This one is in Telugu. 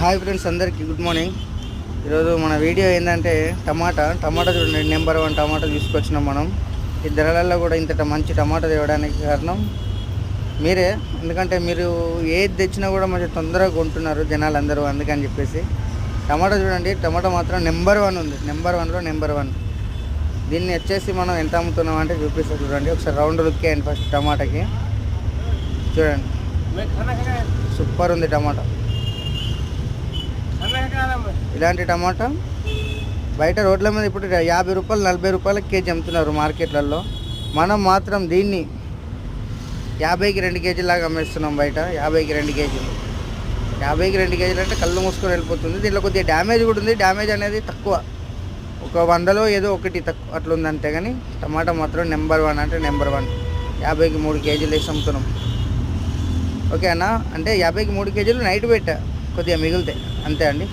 హాయ్ ఫ్రెండ్స్, అందరికీ గుడ్ మార్నింగ్. ఈరోజు మన వీడియో ఏంటంటే టమాటా చూడండి, నెంబర్ 1 టమాటా తీసుకొచ్చినాం మనం. ఈ ధరలలో కూడా ఇంత మంచి టమాటా తేవడానికి కారణం మీరే. ఎందుకంటే మీరు ఏది తెచ్చినా కూడా మంచి తొందరగా కొంటున్నారు జనాలు అందరూ, అందుకని చెప్పేసి. టమాటా చూడండి, టమాటా మాత్రం నెంబర్ 1 ఉంది, నెంబర్ 1లో నెంబర్ 1. దీన్ని వచ్చేసి మనం ఎంత అమ్ముతున్నాం అంటే చూపిస్తాం చూడండి. ఒకసారి రౌండ్ లుక్ వేయండి ఫస్ట్ టమాటాకి. చూడండి, సూపర్ ఉంది టమాటా. ఇలాంటి టమాటా బయట రోడ్ల మీద ఇప్పుడు 50 రూపాయలు 40 రూపాయలకి కేజీ అమ్ముతున్నారు మార్కెట్లలో. మనం మాత్రం దీన్ని 50కి 2 కేజీలాగా అమ్మేస్తున్నాం బయట. 50కి 2 కేజీలు, 50కి 2 కేజీలు అంటే కళ్ళు మూసుకొని వెళ్ళిపోతుంది. దీంట్లో కొద్దిగా డ్యామేజ్ కూడా ఉంది. డ్యామేజ్ అనేది తక్కువ, ఒక 100లో ఏదో ఒకటి తక్కువ అట్లుంది అంతే. కానీ టమాటా మాత్రం నెంబర్ 1 అంటే నెంబర్ 1. 50కి 3 కేజీలు వేసి అమ్ముతున్నాం. ఓకే అన్న, అంటే 50కి 3 కేజీలు నైట్ పెట్టా, కొద్దిగా మిగిలితే అంతే అండి.